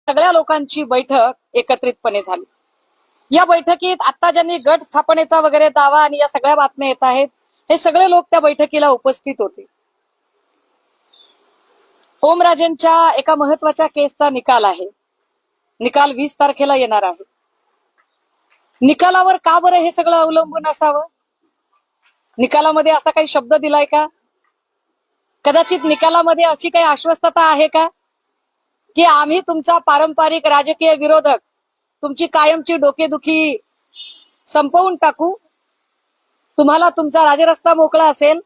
सगळ्या लोकांची बैठक एकत्रितपणे झाली। या बैठकीत आता ज्यांनी गट स्थापनेचा वगैरे दावा आणि या सगळ्या बातम्या येत आहेत, हे सगळे लोक त्या बैठकीला उपस्थित होते। ओमराजेंच्या एका महत्वाच्या केसचा निकाल आहे। निकाल 20 तारखेला येणार आहे। निकालावर का बरं हे सगळं अवलंबून असावं? निकालामध्ये असा काही शब्द दिलाय का? कदाचित निकालामध्ये अशी काही आश्वस्तता आहे का की आम्ही तुमचा पारंपरिक राजकीय विरोधक, तुमची कायमची डोकेदुखी संपवून टाकू, तुम्हाला तुमचा राजरस्ता मोकळा असेल,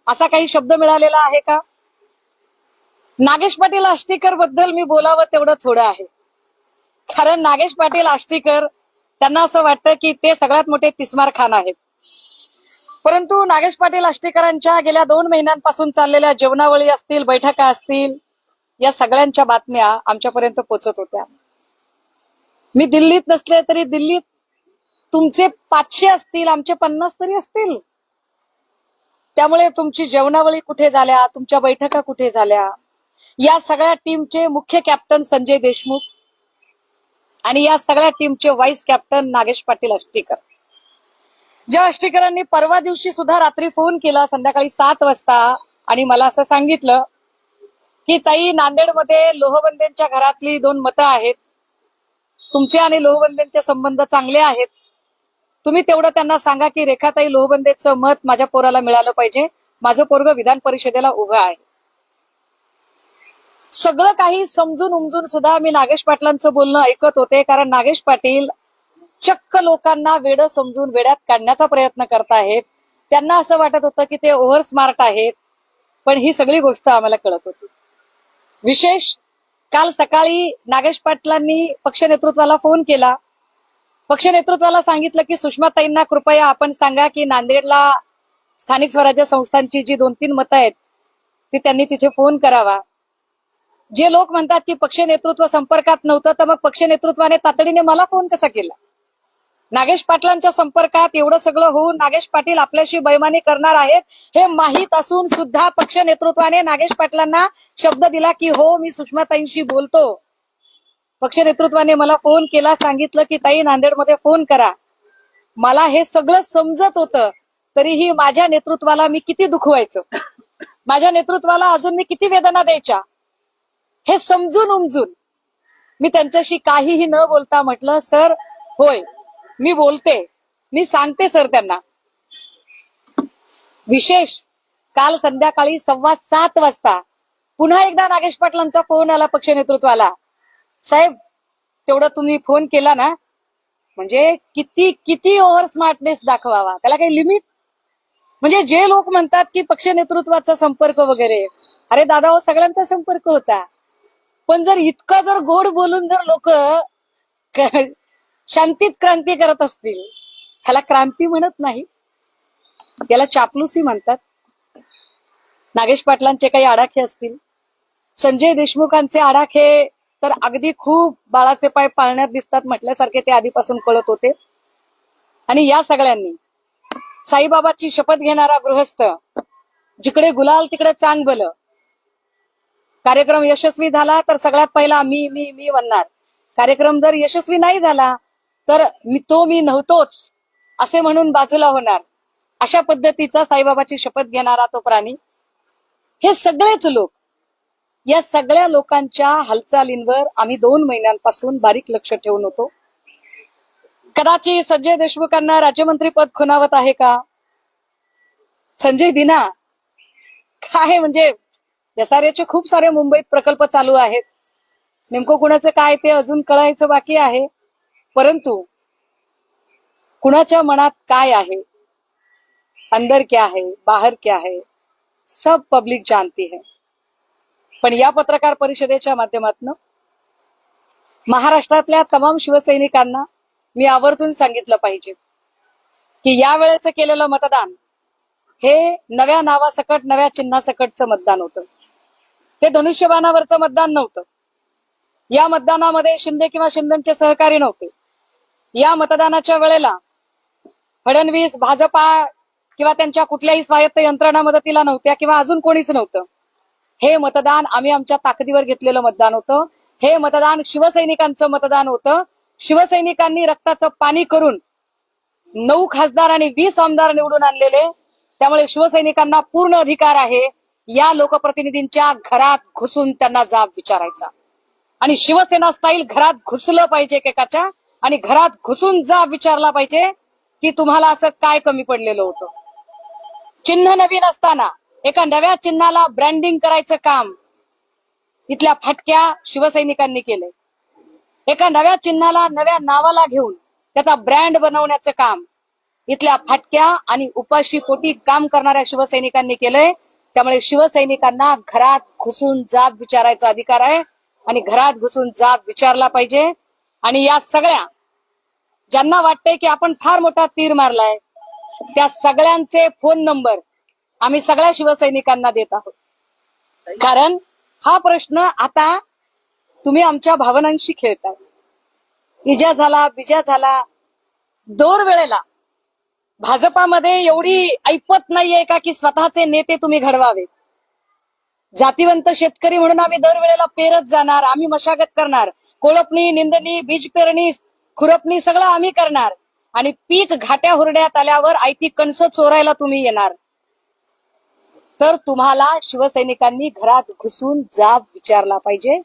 असा काही शब्द मिळालेला आहे का? नागेश पाटील आष्टीकर बद्दल मी बोलावं तेवढं थोडं आहे, कारण नागेश पाटील आष्टीकर त्यांना असं वाटतं की ते सगळ्यात मोठे तिस्मार खान आहेत। परंतु नागेश पाटील आष्टीकरांच्या गेल्या 2 महिन्यांपासून चाललेल्या जेवणावळी असतील, बैठका असतील, या सगळ्यांच्या बातम्या आमच्यापर्यंत पोहोचत होत्या। मी दिल्लीत नसले तरी दिल्लीत तुमचे 500 असतील, आमचे 50 तरी असतील। त्यामुळे तुमची जेवणावळी कुठे झाल्या, तुमच्या बैठका कुठे झाल्या, या सगळ्या टीमचे मुख्य कॅप्टन संजय देशमुख आणि या सगळ्या टीमचे व्हाईस कॅप्टन नागेश पाटील आष्टीकर। ज्या आष्टीकरांनी परवा दिवशी सुद्धा रात्री फोन केला संध्याकाळी 7 वाजता आणि मला असं सांगितलं की ताई, नांदेडमध्ये लोहबंदेंच्या घरातली 2 मतं आहेत, तुमचे आणि लोहबंदेंचे संबंध चांगले आहेत, तुम्ही तेवढं त्यांना सांगा की रेखाताई लोहबंदेचं मत माझ्या पोराला मिळालं पाहिजे, माझं पोरगं विधान परिषदेला उभं आहे। सगळं काही समजून उमजून सुद्धा मी नागेश पाटलांचं बोलणं ऐकत होते, कारण नागेश पाटील चक्क लोकांना वेडं समजून वेड्यात काढण्याचा प्रयत्न करतायत। त्यांना असं वाटत होतं की ते ओव्हर स्मार्ट आहेत, पण ही सगळी गोष्ट आम्हाला कळत होती। विशेष काल सकाळी नागेश पाटलांनी पक्ष नेतृत्वाला फोन केला। पक्ष नेतृत्वाला सांगितलं की सुषमाताईंना कृपया आपण सांगा की नांदेडला स्थानिक स्वराज्य संस्थांची जी 2-3 मतं आहेत ती त्यांनी तिथे फोन करावा। जे लोक म्हणतात की पक्ष नेतृत्व संपर्कात नव्हतं, तर मग पक्ष नेतृत्वाने तातडीने मला फोन कसा केला? नागेश पाटलांच्या संपर्कात एवढं सगळं होऊन नागेश पाटील आपल्याशी बैमानी करणार आहेत हे माहीत असून सुद्धा पक्ष नेतृत्वाने नागेश पाटलांना शब्द दिला की हो, मी सुषमाताईंशी बोलतो। पक्ष नेतृत्वाने मला फोन केला, सांगितलं की ताई नांदेडमध्ये फोन करा। मला हे सगळं समजत होतं, तरीही माझ्या नेतृत्वाला मी किती दुखवायचं, माझ्या नेतृत्वाला अजून मी किती वेदना द्यायच्या, हे समजून उमजून मी त्यांच्याशी काहीही न बोलता म्हटलं, सर होय मी बोलते, मी सांगते सर त्यांना। विशेष काल संध्याकाळी 7:15 वाजता पुन्हा एकदा नागेश पाटलांचा फोन आला पक्ष नेतृत्वाला, साहेब तेवढं तुम्ही फोन केला ना, म्हणजे किती किती ओव्हर स्मार्टनेस दाखवावा, त्याला काही लिमिट? म्हणजे जे लोक म्हणतात की पक्ष नेतृत्वाचा संपर्क वगैरे, अरे दादा हो, सगळ्यांचा संपर्क होता, पण जर इतकं जर गोड बोलून जर लोक शांतीत क्रांती करत असतील, ह्याला क्रांती म्हणत नाही, त्याला चापलुसी म्हणतात। नागेश पाटलांचे काही आडाखे असतील, संजय देशमुखांचे आडाखे तर अगदी खूप बाळाचे पाय पाळण्यात दिसतात म्हटल्यासारखे ते आधीपासून कळत होते। आणि या सगळ्यांनी साईबाबाची शपथ घेणारा गृहस्थ, जिकडे गुलाल तिकडे चांग भलं, कार्यक्रम यशस्वी झाला तर सगळ्यात पहिला मी मी मी म्हणणार, कार्यक्रम जर यशस्वी नाही झाला तर मी नव्हतोच असे म्हणून बाजूला होणार, अशा पद्धतीचा साईबाबाची शपथ घेणारा तो प्राणी। हे सगळेच लोक, या सगळ्या लोकांच्या हालचालींवर आम्ही 2 महिन्यांपासून बारीक लक्ष ठेवून होतो। कदाचित संजय देशमुखांना राज्यमंत्री पद खुणावत आहे का? संजय दिना काय, म्हणजे एसआरएचे खूप सारे मुंबईत प्रकल्प चालू आहेत, नेमकं कुणाचं काय ते अजून कळायचं बाकी आहे। परंतु कुणाच्या मनात काय आहे, अंदर क्या है बाहर क्या है, सब पब्लिक जानती है। पण या पत्रकार परिषदेच्या माध्यमातून महाराष्ट्रातल्या तमाम शिवसैनिकांना मी आवर्जून सांगितलं पाहिजे की या वेळेचं केलेलं मतदान हे नव्या नावासकट, नव्या चिन्हासकटचं मतदान होतं, ते धनुष्यबाणावरचं मतदान नव्हतं। या मतदानामध्ये शिंदे किंवा शिंदेचे सहकारी नव्हते। या मतदानाच्या वेळेला फडणवीस, भाजपा किंवा त्यांच्या कुठल्याही स्वायत्त यंत्रणा मदतीला नव्हत्या किंवा अजून कोणीच नव्हतं। हे मतदान आम्ही आमच्या ताकदीवर घेतलेलं मतदान होतं। हे मतदान शिवसैनिकांचं मतदान होतं. शिवसैनिकांनी रक्ताचं पाणी करून 9 खासदार आणि 20 आमदार निवडून आणलेले. त्यामुळे शिवसैनिकांना पूर्ण अधिकार आहे या लोकप्रतिनिधींच्या घरात घुसून त्यांना जाब विचारायचा. आणि शिवसेना स्टाईल घरात घुसलं पाहिजे एकेकाच्या, आणि घरात घुसून जाब विचारला पाहिजे की तुम्हाला असं काय कमी पडलेलं होतं. चिन्ह नवीन असताना एका नव्या चिन्हाला ब्रँडिंग करायचं काम इथल्या फाटक्या शिवसैनिकांनी केलंय. एका नव्या चिन्हाला नव्या नावाला घेऊन त्याचा ब्रँड बनवण्याचं काम इथल्या फाटक्या आणि उपाशी पोटी काम करणाऱ्या शिवसैनिकांनी केलंय. त्यामुळे शिवसैनिकांना घरात घुसून जाब विचारायचा अधिकार आहे आणि घरात घुसून जाब विचारला पाहिजे. आणि या सगळ्या ज्यांना वाटतंय की आपण फार मोठा तीर मारलाय त्या सगळ्यांचे फोन नंबर आम्ही सगळ्या शिवसैनिकांना देत आहोत. कारण हा प्रश्न आता तुम्ही आमच्या भावनांशी खेळताय. इजा झाला बिजा झाला, 2 वेळेला भाजपामध्ये एवढी ऐपत नाहीये का की स्वतःचे नेते तुम्ही घडवावे. जातीवंत शेतकरी म्हणून आम्ही दरवेळेला पेरत जाणार, आम्ही मशागत करणार, कोळपणी, निंदणी, बीज पेरणी, खुरपणी सगळं आम्ही करणार. आणि पीक घाट्या हुरड्यात आल्यावर आयती कणस चोरायला तुम्ही येणार. तर तुम्हाला शिवसैनिकांनी घरात घुसून जाब विचारला पाहिजे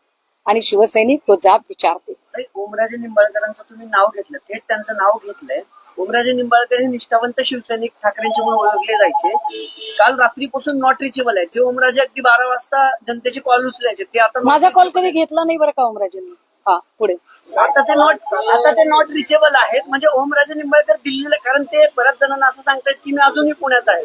आणि शिवसैनिक तो जाब विचारते. ओमराजे निंबाळकरांचं तुम्ही नाव घेतलं, थेट त्यांचं नाव घेतलंय. ओमराजे निंबाळकर हे निष्ठावंत शिवसैनिक ठाकरेंचे म्हणून ओळखले जायचे. काल रात्रीपासून नॉट रिचेबल आहे. जे ओमराजे अगदी 12 वाजता जनतेचे कॉल उचलायचे ते आता माझा कॉल कधी घेतला नाही बरं का ओमराजेंनी. हा पुढे आता ते नॉट रिचेबल आहेत. म्हणजे ओमराजे निंबाळकर दिल्लीला, कारण ते बऱ्याच जणांना असं सांगतात की मी अजूनही पुण्यात आहे,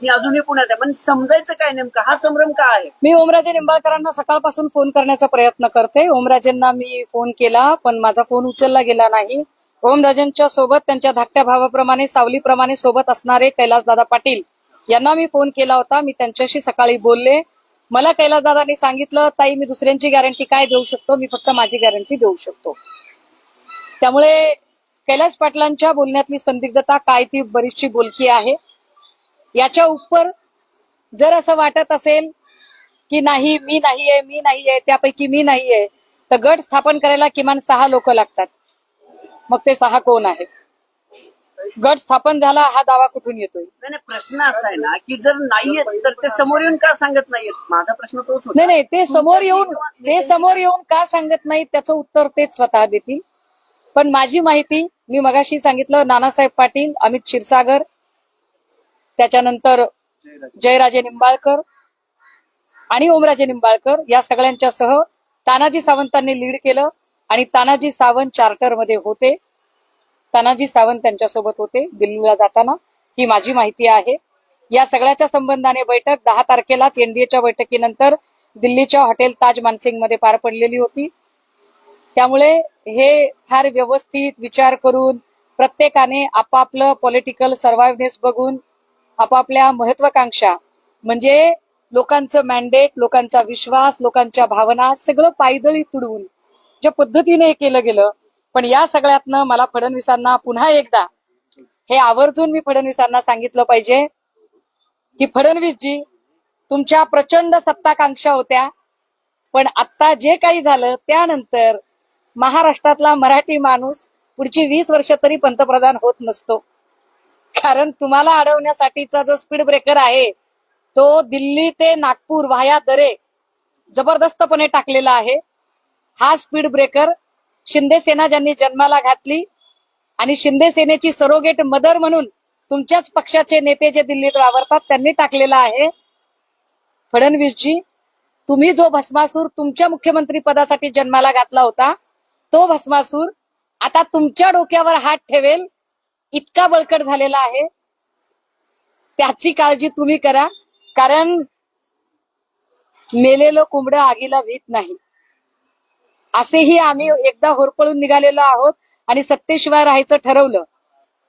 मी अजूनही पुण्यात आहे. पण समजायचं काय नेमकं, हा संभ्रम का आहे? मी ओमराजे निंबाळकरांना सकाळपासून फोन करण्याचा प्रयत्न करते. ओमराजेंना मी फोन केला पण माझा फोन उचलला गेला नाही. ओमराजेंच्या सोबत त्यांच्या धाकट्या भावाप्रमाणे सावलीप्रमाणे सोबत असणारे कैलासदादा पाटील यांना मी फोन केला होता. मी त्यांच्याशी सकाळी बोलले. मला कैलासदादांनी सांगितलं, ताई मी दुसऱ्यांची गॅरंटी काय देऊ शकतो, मी फक्त माझी गॅरंटी देऊ शकतो. त्यामुळे कैलास पाटलांच्या बोलण्यातली संदिग्धता काय ती बरीचशी बोलकी आहे. याच्या उपर जर असं वाटत असेल की नाही मी नाहीये त्यापैकी मी नाहीये, तर गट स्थापन करायला किमान 6 लोक लागतात. मग ते 6 कोण आहेत? गट स्थापन झाला हा दावा कुठून येतोय? नाही, प्रश्न असा आहे ना की जर नाहीये तर ते समोर येऊन का सांगत नाहीयेत? माझा प्रश्न तोच होता. नाही, ते समोर येऊन का सांगत नाहीत त्याचं उत्तर तेच स्वतः देतील. पण माझी माहिती मी मगाशी सांगितलं, नानासाहेब पाटील, अमित क्षीरसागर, त्याच्यानंतर जयराजे निंबाळकर आणि ओमराजे निंबाळकर या सगळ्यांच्या सह तानाजी सावंतांनी लीड केलं आणि तानाजी सावंत चार्टरमध्ये होते. तानाजी सावंत त्यांच्यासोबत होते दिल्लीला जाताना, ही माझी माहिती आहे. या सगळ्याच्या संबंधाने बैठक 10 तारखेलाच एनडीएच्या बैठकीनंतर दिल्लीच्या हॉटेल ताज मानसिंगमध्ये पार पडलेली होती. त्यामुळे हे फार व्यवस्थित विचार करून प्रत्येकाने आपापलं पॉलिटिकल सर्व्हायव्हनेस बघून आपापल्या महत्वाकांक्षा म्हणजे लोकांचं मॅन्डेट, लोकांचा विश्वास, लोकांच्या भावना सगळं पायदळी तुडवून ज्या पद्धतीने हे केलं गेलं. पण या सगळ्यातनं मला फडणवीसांना पुन्हा एकदा हे आवर्जून मी फडणवीसांना सांगितलं पाहिजे की फडणवीसजी, तुमच्या प्रचंड सत्ताकांक्षा होत्या, पण आता जे काही झालं त्यानंतर महाराष्ट्रातला मराठी माणूस पुढची 20 वर्ष तरी पंतप्रधान होत नसतो. कारण तुम्हाला अडवण्यासाठीचा जो स्पीड ब्रेकर आहे तो दिल्ली ते नागपूर व्हाया दरे जबरदस्तपणे टाकलेला आहे. हा स्पीड ब्रेकर शिंदे सेना ज्यांनी जन्माला घातली आणि शिंदे सेनेची सरोगेट मदर म्हणून तुमच्याच पक्षाचे नेते जे दिल्लीत वावरतात त्यांनी टाकलेला आहे. फडणवीसजी, तुम्ही जो भस्मासूर तुमच्या मुख्यमंत्री पदासाठी जन्माला घातला होता तो भस्मासूर आता तुमच्या डोक्यावर हात ठेवेल इतका बळकट झालेला आहे. त्याची काळजी तुम्ही करा. कारण मेलेलं कोंबडं आगीला भीत नाही, असेही आम्ही एकदा होरपळून निघालेलो आहोत आणि सत्तेशिवाय राहायचं ठरवलं.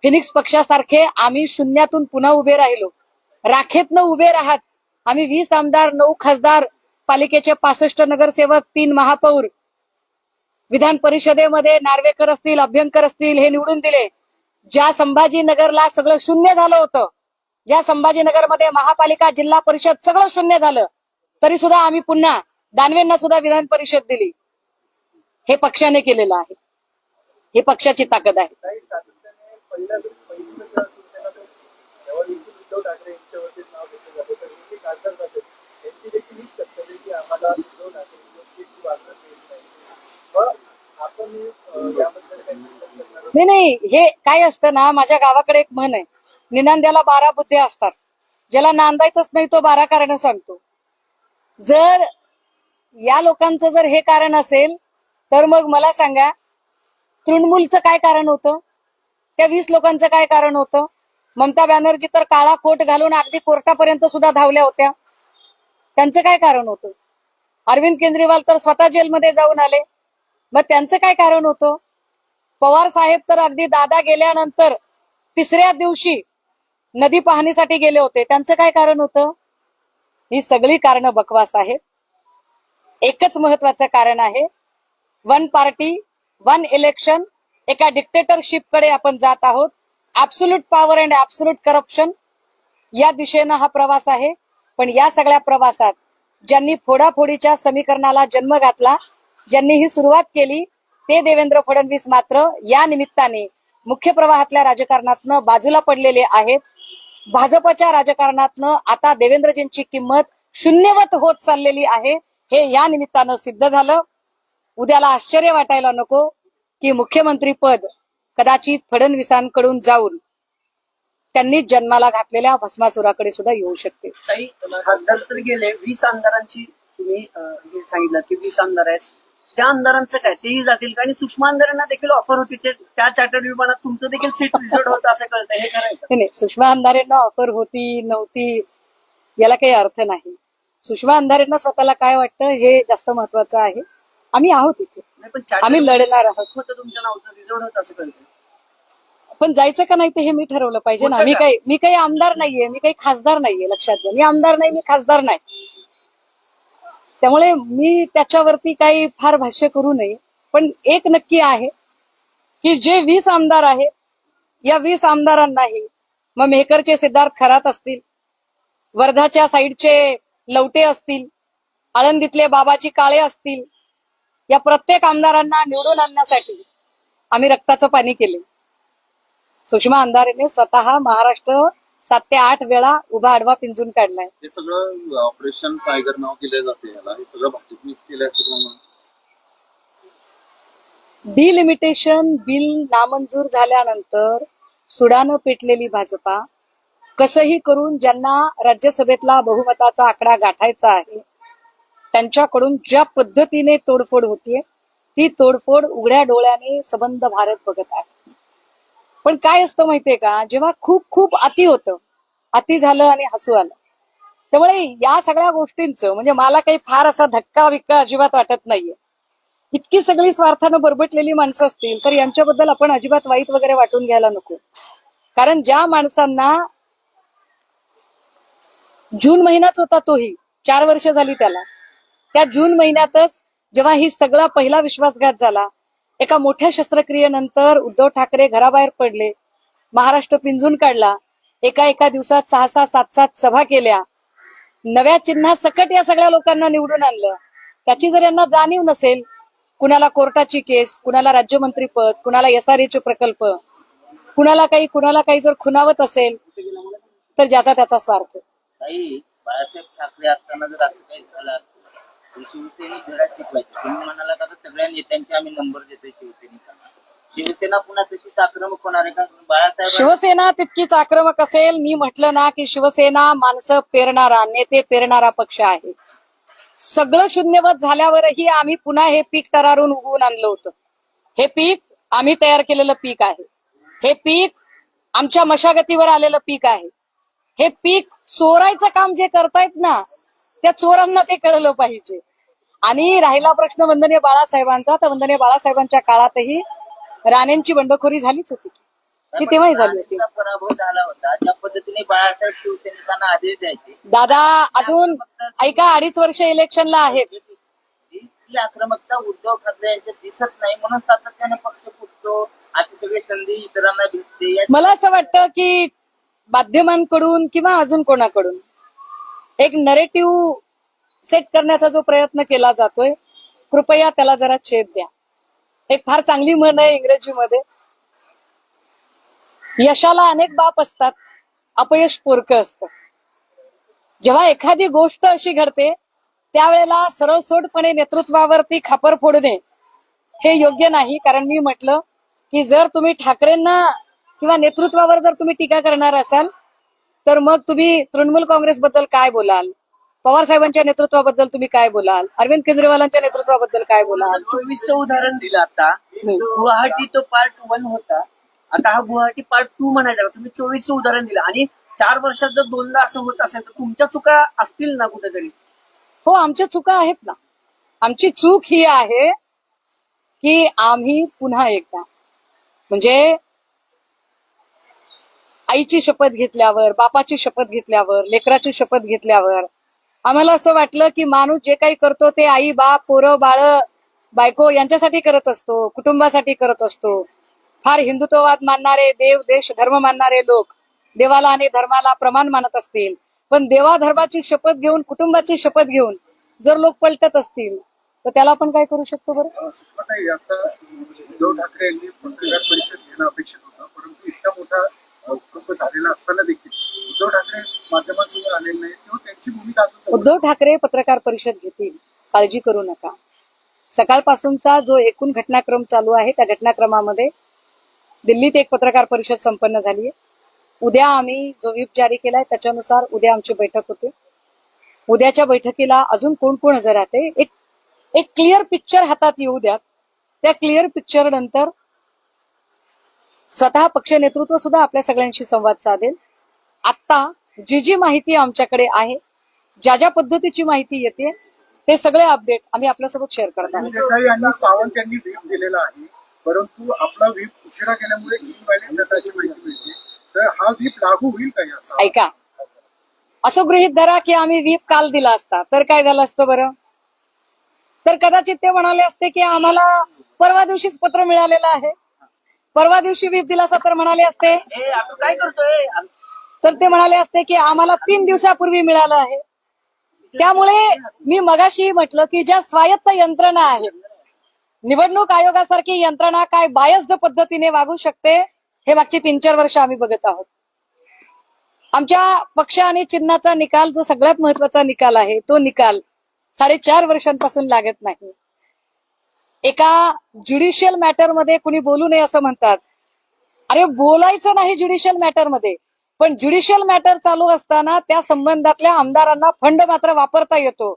फिनिक्स पक्षासारखे आम्ही शून्यातून पुन्हा उभे राहिलो. राखेतनं उभे राहत आम्ही 20 आमदार, 9 खासदार, पालिकेचे 65 नगरसेवक, 3 महापौर, विधान परिषदेमध्ये नार्वेकर असतील, अभ्यंकर असतील, हे निवडून दिले. ज्या संभाजीनगरला सगळं शून्य झालं होतं, ज्या संभाजीनगरमध्ये महापालिका, जिल्हा परिषद सगळं शून्य झालं, तरी सुद्धा आम्ही पुन्हा दानवेंना सुद्धा विधान परिषद दिली. हे पक्षाने केलेलं आहे. हे पक्षाची ताकद आहे. काही सातत्याने पहिलं जेव्हा देखील उद्धव ठाकरे यांच्यावरती नाव घेतलं जातं तर हे जे खासदार जातात यांची देखील हीच कर्तव्य की आम्हाला उद्धव ठाकरे योग्य वागणूक देत नाही. मग आपण याबद्दल काही चिंतन करणार आहोत? नाही, हे काय असतं ना, माझ्या गावाकडे एक म्हण आहे, निनांद्याला 12 बुद्ध्या असतात. ज्याला नांदायचंच नाही तो 12 कारणं सांगतो. जर या लोकांचं जर हे कारण असेल तर मग मला सांगा, तृणमूलचं काय कारण होतं? त्या 20 लोकांचं काय कारण होतं? ममता बॅनर्जी तर काळा कोट घालून अगदी कोर्टापर्यंत सुद्धा धावल्या होत्या. त्यांचं काय कारण होतं? अरविंद केजरीवाल तर स्वतः जेलमध्ये जाऊन आले. मग त्यांचं काय कारण होतं? पवार साहेब तर अगदी दादा गेल्यानंतर 3ऱ्या दिवशी नदी पाहणीसाठी गेले होते. त्यांचं काय कारण होतं? ही सगळी कारणं बकवास आहेत. एकच महत्वाचं कारण आहे, वन पार्टी वन इलेक्शन. एका डिक्टेटरशिपकडे आपण जात आहोत. Absolute power and absolute corruption या दिशेनं हा प्रवास आहे. पण या सगळ्या प्रवासात ज्यांनी फोडाफोडीच्या समीकरणाला जन्म घातला, ज्यांनी ही सुरुवात केली, ते देवेंद्र फडणवीस मात्र या निमित्ताने मुख्य प्रवाहातल्या राजकारणातनं बाजूला पडलेले आहेत. भाजपच्या राजकारणातनं आता देवेंद्रजींची किंमत शून्यवत होत चाललेली आहे. हे या निमित्तानं सिद्ध झालं. उद्याला आश्चर्य वाटायला नको की मुख्यमंत्री पद कदाचित फडणवीसांकडून जाऊन त्यांनी जन्माला घातलेल्या भस्मासुराकडे सुद्धा येऊ शकते. काही खासदार तर गेले, 20 आमदारांची तुम्ही हे सांगितलं की 20 आमदार आहेत. त्या आमदारांचं काय, तेही जातील का? आणि सूक्ष्म आमदारांना देखील ऑफर होती, त्या चार्टर्ड विमानात तुमचं देखील सीट रिझर्व होतं असं कळतंय. हे करायचं नाही, सूक्ष्म आमदारांना ऑफर होती नव्हती याला काही अर्थ नाही. सूक्ष्म आमदारांना स्वतःला काय वाटतं हे जास्त महत्वाचं आहे. आम्ही आहोत इथे, नाही, पण chartered आम्ही लढणार आहोत. होतं तुमच्या नावचं रिझर्व होतं असं कळतंय. पण जायचं का नाही ते हे मी ठरवलं पाहिजे ना. होतं का? मी काही आमदार नाहीये, मी काही खासदार नाहीये. लक्षात घ्या, मी आमदार नाही, मी खासदार नाही. त्यामुळे मी त्याच्यावरती काही फार भाष्य करू नये. पण एक नक्की आहे की जे 20 आमदार आहेत, या 20 आमदारांनाही मग मेहकरचे सिद्धार्थ खरात असतील, वर्धाच्या साईडचे लवटे असतील, आळंदीतले बाबाजी काळे असतील, या प्रत्येक आमदारांना निवडून आणण्यासाठी आम्ही रक्ताचं पाणी केले. सुषमा अंधारेने स्वतः महाराष्ट्र 7 ते 8 वेळा उभा आडवा पिंजून काढलाय. हे सगळं ऑपरेशन टायगर नाव केलं जाते याला, हे सगळं भाजपनीच केलं असं म्हणून. डिलिमिटेशन बिल नामंजूर झाल्यानंतर सुडानं पेटलेली भाजपा कसंही करून ज्यांना राज्यसभेतला बहुमताचा आकडा गाठायचा आहे त्यांच्याकडून ज्या पद्धतीने तोडफोड होतीये ती तोडफोड उघड्या डोळ्याने सबंध भारत बघत आहे. पण काय असतं माहितीये का, जेव्हा खूप खूप अति होतं, अति झालं आणि हसू आलं. त्यामुळे या सगळ्या गोष्टींचं म्हणजे मला काही फार असा धक्का विक्का अजिबात वाटत नाहीये. इतकी सगळी स्वार्थानं बरबटलेली माणसं असतील तर यांच्याबद्दल आपण अजिबात वाईट वगैरे वाटून घ्यायला नको. कारण ज्या माणसांना जून महिनाच होता, तोही 4 वर्ष झाली त्याला, त्या जून महिन्यातच जेव्हा ही सगळा पहिला विश्वासघात झाला, एका मोठ्या शस्त्रक्रियेनंतर उद्धव ठाकरे घराबाहेर पडले, महाराष्ट्र पिंजून काढला, एका दिवसात 6-6, 7-7 सभा केल्या, नव्या चिन्हासकट या सगळ्या लोकांना निवडून आणलं. त्याची जर यांना जाणीव नसेल, कुणाला कोर्टाची केस, कुणाला राज्यमंत्रीपद, कुणाला SRA प्रकल्प, कुणाला काही जर खुणावत असेल तर ज्याचा त्याचा स्वार्थ. काही बाळासाहेब ठाकरे असताना जर असं काही झालं असतं, शिवसेनेत धडा शिकवायचं. तुम्ही म्हणाला का सगळ्या नेत्यांचे आम्ही नंबर देतोय शिवसैनिकांना, शिवसेना पुन्हा तशीच आक्रमक होणार आहे का? बाळासाहेब शिवसेना तितकीच आक्रमक असेल. मी म्हटलं ना की शिवसेना माणसं पेरणारा, नेते पेरणारा पक्ष आहे. सगळं शून्यवत झाल्यावरही आम्ही पुन्हा हे पीक तरारून उगवून आणलं होतं. हे पीक आम्ही तयार केलेलं पीक आहे. हे पीक आमच्या मशागतीवर आलेलं पीक आहे. हे पीक चोरायचं काम जे करतायत ना, त्या चोरांना ते कळलं पाहिजे. आणि राहिला प्रश्न वंदनीय बाळासाहेबांचा, तर वंदनीय बाळासाहेबांच्या काळातही राणेंची बंडखोरी झालीच होती, ती तेव्हाही झाली होती. पराभव झाला होता, ज्या पद्धतीने बाळासाहेब शिवसैनिकांना आदेश द्यायचे. दादा अजून ऐका, 2.5 वर्ष इलेक्शनला आहेत. ही आक्रमकता उद्धव ठाकरे यांच्यात दिसत नाही, म्हणून सातत्याने पक्ष फुटतो. अशी सगळी संधी इतरांना भेटते. मला असं वाटतं की माध्यमांकडून किंवा अजून कोणाकडून एक नरेटिव्ह सेट करण्याचा जो प्रयत्न केला जातोय, कृपया त्याला जरा छेद द्या. एक फार चांगली म्हण आहे इंग्रजीमध्ये, यशाला अनेक बाप असतात, अपयश पोरकं असतं. जेव्हा एखादी गोष्ट अशी घडते त्यावेळेला सरळसोटपणे नेतृत्वावरती खापर फोडणे हे योग्य नाही. कारण मी म्हटलं की जर तुम्ही ठाकरेंना किंवा नेतृत्वावर जर तुम्ही टीका करणार असाल तर मग तुम्ही तृणमूल काँग्रेसबद्दल काय बोलाल, पवार साहेबांच्या नेतृत्वाबद्दल तुम्ही काय बोलाल, अरविंद केजरीवालांच्या नेतृत्वाबद्दल काय बोलाल. 24चं उदाहरण दिलं आता. गुवाहाटी तो पार्ट 1 होता, आता हा गुवाहाटी पार्ट 2 म्हणायचा. तुम्ही 24चं उदाहरण दिलं आणि 4 वर्षात जर 2दा असं होत असेल तर तुमच्या चुका असतील ना कुठेतरी. हो, आमच्या चुका आहेत ना. आमची चूक ही आहे की आम्ही पुन्हा एकदा म्हणजे आईची शपथ घेतल्यावर, बापाची शपथ घेतल्यावर, लेकराची शपथ घेतल्यावर आम्हाला असं वाटलं की माणूस जे काही करतो ते आई, बाप, पोरं, बाळ, बायको यांच्यासाठी करत असतो, कुटुंबासाठी करत असतो. फार हिंदुत्ववाद मानणारे, देव, देश, धर्म मानणारे लोक देवाला आणि धर्माला प्रमाण मानत असतील, पण देवाधर्माची शपथ घेऊन, कुटुंबाची शपथ घेऊन जर लोक पलटत असतील तर त्याला आपण काय करू शकतो बरं. सुषमाताई, आता उद्धव ठाकरे यांनी पत्रकार परिषद घेणं अपेक्षित होतं, परंतु इतका मोठा भूकंप झालेला असताना देखील उद्धव ठाकरे माध्यमांसमोर आलेले नाही किंवा त्यांची भूमिका अजून. उद्धव ठाकरे पत्रकार परिषद घेतील, काळजी करू नका. सकाळपासूनचा जो एकूण घटनाक्रम चालू आहे त्या घटनाक्रमामध्ये दिल्लीत एक पत्रकार परिषद संपन्न झाली आहे. उद्या आम्ही जो व्हीप जारी केलाय त्याच्यानुसार उद्या आमची बैठक होते. उद्याच्या बैठकीला अजून कोण कोण हजर राहते एक क्लिअर पिक्चर हातात येऊ द्या. त्या क्लिअर पिक्चर नंतर स्वतः पक्ष नेतृत्व सुद्धा आपल्या सगळ्यांशी संवाद साधेल. आता जी माहिती आमच्याकडे आहे, ज्या पद्धतीची माहिती येते ते सगळे अपडेट आम्ही आपल्यासोबत शेअर करत आहोत. देसाई आणि सावंत यांनी व्हीप दिलेला आहे, परंतु आपला व्हीप उशिरा केल्यामुळे इनव्हॅलिड डटाची माहिती मिळते. तर हा व्हीप लागू होईल का याचा? ऐका, असं गृहीत धरा की आम्ही व्हीप काल दिला असता तर काय झालं असतं बरं. तर कदाचित ते म्हणाले असते की आम्हाला परवा दिवशीच पत्र मिळालेलं आहे, परवा दिवशी व्हीप दिला असता तर म्हणाले असते. आपण काय करतोय. तर ते म्हणाले असते की आम्हाला 3 दिवसापूर्वी मिळालं आहे. त्यामुळे मी मगाशी म्हटलं की ज्या स्वायत्त यंत्रणा आहेत, निवडणूक आयोगासारखी यंत्रणा काय बायस्ड पद्धतीने वागू शकते हे मागची 3-4 वर्ष आम्ही बघत आहोत. आमच्या पक्ष आणि चिन्हाचा निकाल जो सगळ्यात महत्वाचा निकाल आहे तो निकाल 4.5 वर्षांपासून लागत नाही. एका ज्युडिशियल मॅटरमध्ये कुणी बोलू नये असं म्हणतात. अरे बोलायचं नाही ज्युडिशियल मॅटरमध्ये, पण ज्युडिशियल मॅटर चालू असताना त्या संबंधातल्या आमदारांना फंड मात्र वापरता येतो.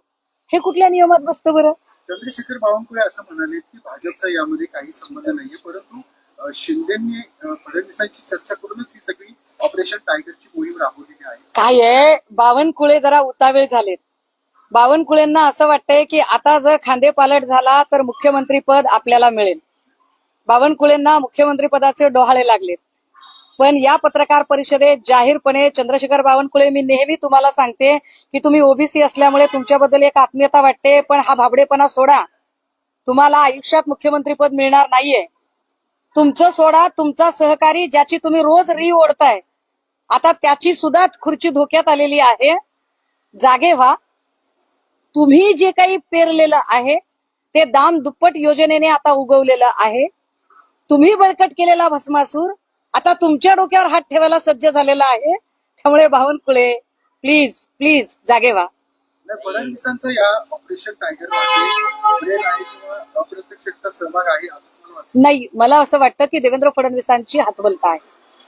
हे कुठल्या नियमात बसतं बरं. चंद्रशेखर बावनकुळे असं म्हणाले की भाजपचा यामध्ये काही संबंध नाहीये, परंतु शिंदेनी फडणवीसांची चर्चा करूनच ही सगळी ऑपरेशन टायगरची मोहीम राबवलेली आहे. काय आहे, बावनकुळे जरा उतावेळ झालेत. बावनकुळेंना असं वाटतंय की आता जर खांदेपालट झाला तर मुख्यमंत्री पद आपल्याला मिळेल. बावनकुळेंना मुख्यमंत्री पदाचे डोहाळे लागलेत. पण या पत्रकार परिषदेत जाहीरपणे चंद्रशेखर बावनकुळे, मी नेहमी तुम्हाला सांगते की तुम्ही ओबीसी असल्यामुळे तुमच्याबद्दल एक आत्मीयता वाटते, पण हा भाबडेपणा सोडा. तुम्हाला आयुष्यात मुख्यमंत्री पद मिळणार नाहीये. तुमचं सोडा, तुमचा सहकारी ज्याची तुम्ही रोज ओढताय, आता त्याची सुद्धा खुर्ची धोक्यात आलेली आहे. जागे व्हा. तुम्ही जे काही पेरलेलं आहे ते दाम दुप्पट योजनेने आता उगवलेलं आहे. तुम्ही बळकट केलेला भस्मासूर आता तुमच्या डोक्यावर हात ठेवायला सज्ज झालेला आहे. त्यामुळे बावनकुळे प्लीज प्लीज जागे व्हा. फडणवीसांचा या ऑपरेशन टायगर आहे किंवा अप्रत्यक्षता सहभाग आहे असं मला वाटतं. नाही, मला असं वाटतं की देवेंद्र फडणवीसांची हातबलता आहे.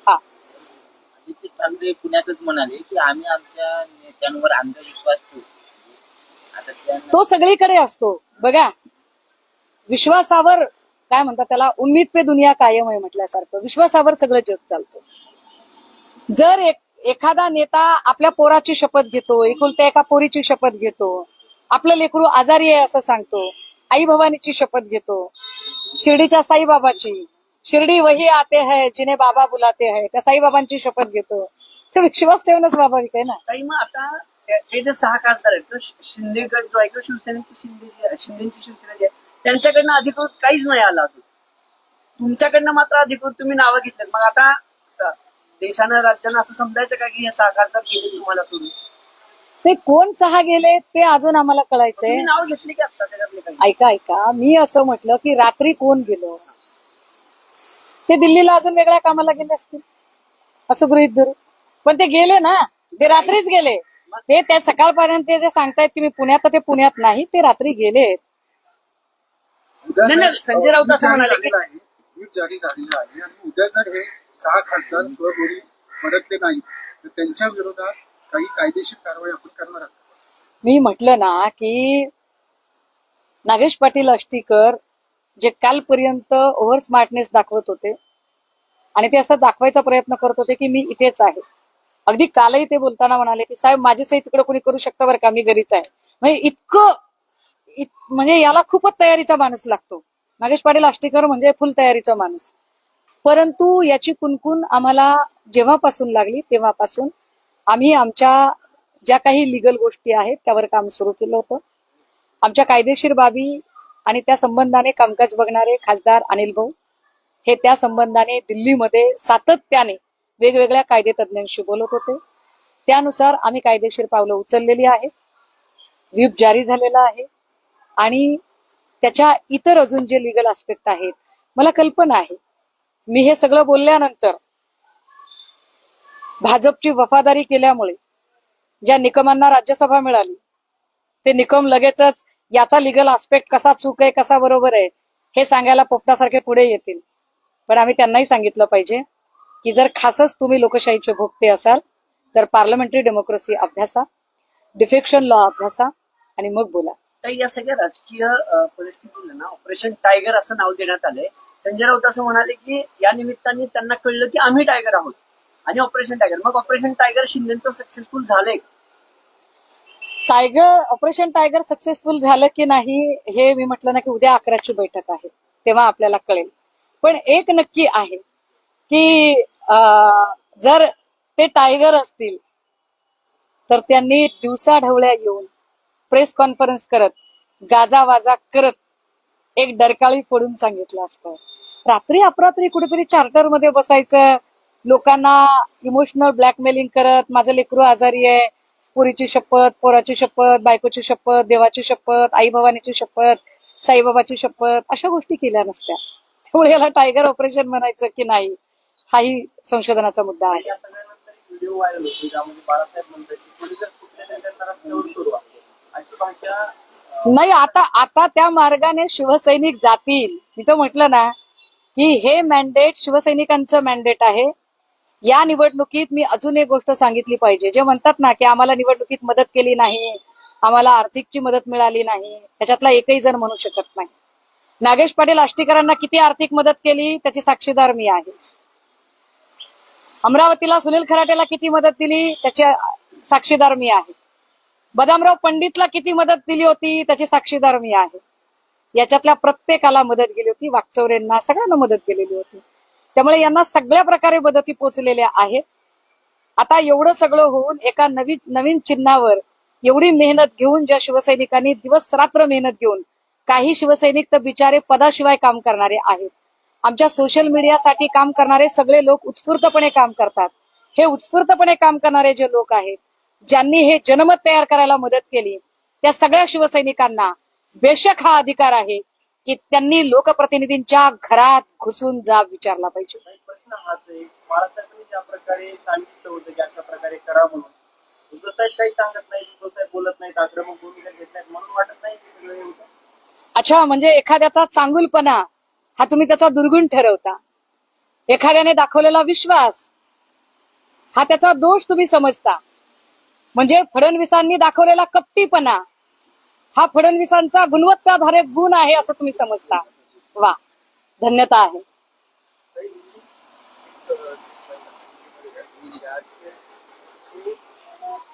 आदित्य ठाकरे पुण्यातच म्हणाले की आम्ही आमच्या नेत्यांवर अंधविश्वास ठेवतो. आता त्यांना तो सगळीकडे असतो बघा. विश्वासावर काय म्हणतात त्याला, उम्मीद पे दुनिया कायम आहे म्हटल्यासारखं विश्वासावर सगळं जग चालतं. जर एखादा नेता आपल्या पोराची शपथ घेतो, एकुलत्या एका पोरीची शपथ घेतो, आपलं लेकरू आजारी आहे असं सांगतो, आई भवानीची शपथ घेतो, शिर्डीच्या साईबाबाची, शिर्डी वही आते है जिने बाबा बुलाते है, त्या साईबाबांची शपथ घेतो, तर विश्वास ठेवणं स्वाभाविक आहे ना. काही मग आता हे जे 6 खासदार आहेत, तो शिंदे गट जो आहे किंवा शिवसेनेची शिंदेची शिवसेना जी आहे त्यांच्याकडनं अधिकृत काहीच नाही आला अजून. तुमच्याकडनं मात्र अधिकृत तुम्ही नावं घेतलेत. मग आता देशानं राज्यानं असं समजायचं का की हे 6 खासदार गेले तुम्हाला सोडून? ते कोण 6 गेले ते अजून आम्हाला कळायचंय. तुम्ही नाव घेतली की आता त्याच्यातले काही? ऐका मी असं म्हटलं की रात्री कोण गेलं, ते दिल्लीला अजून वेगळ्या कामाला गेले असतील असं गृहीत धरू. पण ते गेले ना, ते रात्रीच गेले. ते त्या सकाळपर्यंत जे सांगतायत की मी पुण्यात, तर ते पुण्यात नाही, ते रात्री गेले. नाही, संजय राऊत असं म्हणाले की व्हीप जारी झालेलं आहे आणि उद्या जर हे 6 खासदार स्वबळी मदतले नाही तर त्यांच्या विरोधात काही कायदेशीर कारवाई आपण करणार आहोत. मी म्हटलं ना की नागेश पाटील आष्टीकर जे कालपर्यंत ओव्हर स्मार्टनेस दाखवत होते आणि ते असं दाखवायचा प्रयत्न करत होते की मी इथेच आहे. अगदी कालही ते बोलताना म्हणाले की साहेब माझी सही तिकडे कोणी करू शकतं बरं का, मी घरीच आहे. म्हणजे म्हणजे याला खूपच तयारीचा माणूस लागतो. नागेश पाटील आष्टीकर म्हणजे फुल तयारीचा माणूस. परंतु याची कुणकुण आम्हाला जेव्हापासून लागली तेव्हापासून आम्ही आमच्या ज्या काही लिगल गोष्टी आहेत त्यावर काम सुरू केलं होतं. आमच्या कायदेशीर बाबी आणि त्या संबंधाने कामकाज बघणारे खासदार अनिल भाऊ हे त्या संबंधाने दिल्लीमध्ये सातत्याने वेगवेगळ्या कायदे तज्ञांशी बोलत होते. त्यानुसार आम्ही कायदेशीर पावलं उचललेली आहेत. व्हीप जारी झालेला आहे आणि त्याच्या इतर अजून जे लिगल आस्पेक्ट आहेत मला कल्पना आहे. मी हे सगळं बोलल्यानंतर भाजपची वफादारी केल्यामुळे ज्या निकमांना राज्यसभा मिळाली ते निकम लगेचच याचा लिगल आस्पेक्ट कसा चूक आहे कसा बरोबर आहे हे सांगायला पोपटासारखे पुढे येतील. पण आम्ही त्यांनाही सांगितलं पाहिजे की जर खासच तुम्ही लोकशाहीचे भोगते असाल तर पार्लमेंटरी डेमोक्रेसी अभ्यासा, डिफेक्शन लॉ अभ्यासा आणि मग बोला. तर या सगळ्या राजकीय परिस्थितीला ना ऑपरेशन टायगर असं नाव देण्यात आलंय. संजय राऊत असं म्हणाले की या निमित्ताने त्यांना कळलं की आम्ही टायगर आहोत आणि ऑपरेशन टायगर. मग ऑपरेशन टायगर शिंदेचं सक्सेसफुल झालंय? ऑपरेशन टायगर सक्सेसफुल झालं की नाही हे मी म्हटलं ना की उद्या 11ची बैठक आहे तेव्हा आपल्याला कळेल. पण एक नक्की आहे की जर ते टायगर असतील तर त्यांनी दिवसाढवळ्या येऊन प्रेस कॉन्फरन्स करत गाजावाजा करत एक डरकाळी फोडून सांगितलं असतं. रात्री अपरात्री कुठेतरी चार्टरमध्ये बसायचं, लोकांना इमोशनल ब्लॅकमेलिंग करत माझं लेकरू आजारी आहे, पुरीची शपथ, पोराची शपथ, बायकोची शपथ, देवाची शपथ, आई भवानीची शपथ, साईबाबाची शपथ, अशा गोष्टी केल्या नसत्या. त्यामुळे याला टायगर ऑपरेशन म्हणायचं की नाही हाही संशोधनाचा मुद्दा आहे. या सगळ्यानंतर एक व्हिडिओ व्हायरल होतो ज्यामध्ये बाळासाहेब म्हणतात की कोणी जर कुठल्या त्यांना रस्त्यावर सोडवा अशी भाषा. नाही, आता त्या मार्गाने शिवसैनिक जातील. मी तर म्हटलं ना की हे मॅन्डेट शिवसैनिकांचं मॅन्डेट आहे. या निवडणुकीत मी अजून एक गोष्ट सांगितली पाहिजे. जे म्हणतात ना की आम्हाला निवडणुकीत मदत केली नाही, आम्हाला आर्थिकची मदत मिळाली नाही, त्याच्यातला एकही जण म्हणू शकत नाही. नागेश पाटील आष्टीकरांना किती आर्थिक मदत केली त्याची साक्षीदार मी आहे. अमरावतीला सुनील खराटेला किती मदत दिली त्याची साक्षीदार मी आहे. बदामराव पंडितला किती मदत दिली होती त्याची साक्षीदार मी आहे. याच्यातल्या प्रत्येकाला मदत गेली होती. वाकचौरेंना सगळ्यांना मदत केलेली होती. त्यामुळे यांना सगळ्या प्रकारे मदती पोचलेल्या आहेत. आता एवढं सगळं होऊन एका नवीन चिन्हावर एवढी मेहनत घेऊन ज्या शिवसैनिकांनी दिवस रात्र मेहनत घेऊन, काही शिवसैनिक तर बिचारे पदाशिवाय काम करणारे आहेत. आमच्या सोशल मीडियासाठी काम करणारे सगळे लोक उत्स्फूर्तपणे काम करतात. हे उत्स्फूर्तपणे काम करणारे जे लोक आहेत, ज्यांनी हे जनमत तयार करायला मदत केली, त्या सगळ्या शिवसैनिकांना बेशक हा अधिकार आहे की त्यांनी लोकप्रतिनिधींच्या घरात घुसून जाब विचारला पाहिजे. प्रश्न हाच आहे, बाळासाहेबांनी ज्या प्रकारे सांगितलं होतं की अशा प्रकारे करा म्हणून, उद्धवसाहेब काही सांगत नाही, उद्धवसाहेब बोलत नाहीत, आक्रमक भूमिका घेत नाहीत, म्हणून वाटत नाही की सगळं होतं. अच्छा, म्हणजे एखाद्याचा चांगुलपणा हा तुम्ही त्याचा दुर्गुण ठरवता, एखाद्याने दाखवलेला विश्वास हा त्याचा दोष तुम्ही समजता. म्हणजे फडणवीसांनी दाखवलेला कपटीपणा हा फडणवीसांचा गुणवत्ताधारक गुण आहे असं तुम्ही समजता. वा, धन्यता आहे.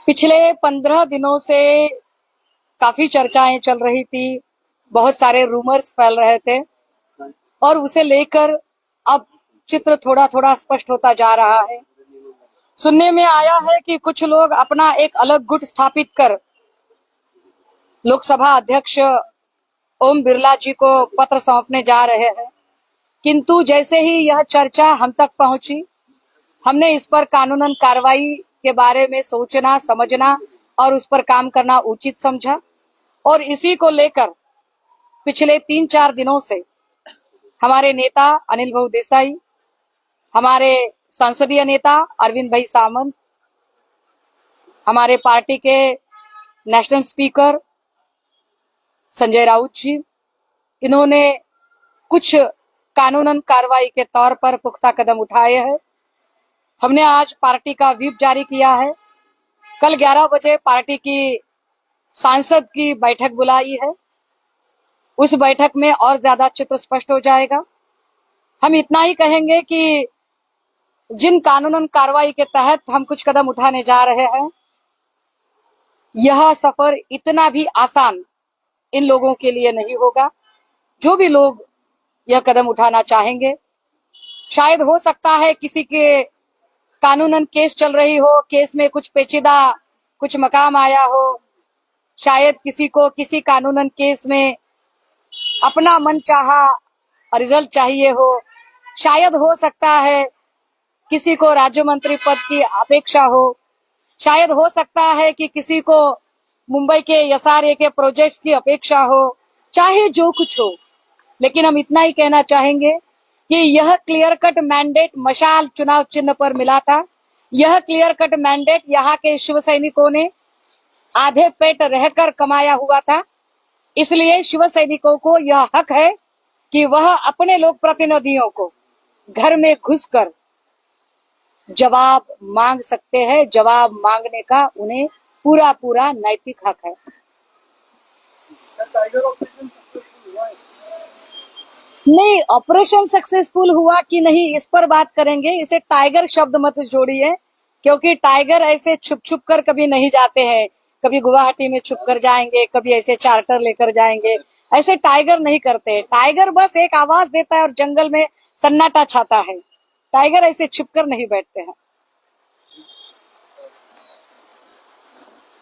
पिछले 15 दिनों से काफी चर्चाएं चल रही थी, बहुत सारे रूमर्स फैल रहे थे और उसे लेकर अब चित्र थोड़ा थोड़ा स्पष्ट होता जा रहा है. सुनने में आया है कि कुछ लोग अपना एक अलग गुट स्थापित कर लोकसभा अध्यक्ष ओम बिरला जी को पत्र सौंपने जा रहे हैं. किंतु जैसे ही यह चर्चा हम तक पहुंची, हमने इस पर कानूनन कार्रवाई के बारे में सोचना, समझना और उस पर काम करना उचित समझा और इसी को लेकर पिछले 3-4 दिनों से हमारे नेता अनिल भाऊ देसाई, हमारे संसदीय नेता अरविंद भाई सामंत, हमारे पार्टी के नेशनल स्पीकर संजय राउत जी, इन्होंने कुछ कानूनन कार्रवाई के तौर पर पुख्ता कदम उठाए हैं। हमने आज पार्टी का व्हिप जारी किया है। कल 11 बजे पार्टी की सांसद की बैठक बुलाई है। उस बैठक में और ज्यादा चित्र स्पष्ट हो जाएगा। हम इतना ही कहेंगे कि जिन कानूनन कार्रवाई के तहत हम कुछ कदम उठाने जा रहे हैं, यह सफर इतना भी आसान इन लोगों के लिए नहीं होगा। जो भी लोग यह कदम उठाना चाहेंगे, शायद हो सकता है किसी के कानूनन केस चल रही हो, केस में कुछ पेचीदा कुछ मकाम आया हो, शायद किसी को किसी कानूनन केस में अपना मनचाहा रिजल्ट चाहिए हो, शायद हो सकता है किसी को राज्य मंत्री पद की अपेक्षा हो, शायद हो सकता है कि किसी को मुंबई के एसआरए के प्रोजेक्ट्स की अपेक्षा हो, चाहे जो कुछ हो, लेकिन हम इतना ही कहना चाहेंगे कि यह क्लियर कट मैंडेट मशाल चुनाव चिन्ह पर मिला था। यह क्लियर कट मैंडेट यहाँ के शिव सैनिकों ने आधे पेट रहकर कमाया हुआ था। इसलिए शिव सैनिकों को यह हक है कि वह अपने लोक प्रतिनिधियों को घर में घुसकर जवाब मांग सकते हैं। जवाब मांगने का उन्हें पूरा पूरा नैतिक हक है। टाइगर ऑपरेशन सक्सेसफुल हुआ है? नहीं, ऑपरेशन सक्सेसफुल हुआ कि नहीं इस पर बात करेंगे। इसे टाइगर शब्द मत जोड़िए, क्योंकि टाइगर ऐसे छुप छुप कर कभी नहीं जाते हैं। कभी गुवाहाटी में छुप कर जाएंगे, कभी ऐसे चार्टर लेकर जाएंगे। ऐसे टाइगर नहीं करते। टाइगर बस एक आवाज देता है और जंगल में सन्नाटा छाता है। टाइगर ऐसे छुप कर नहीं बैठते हैं।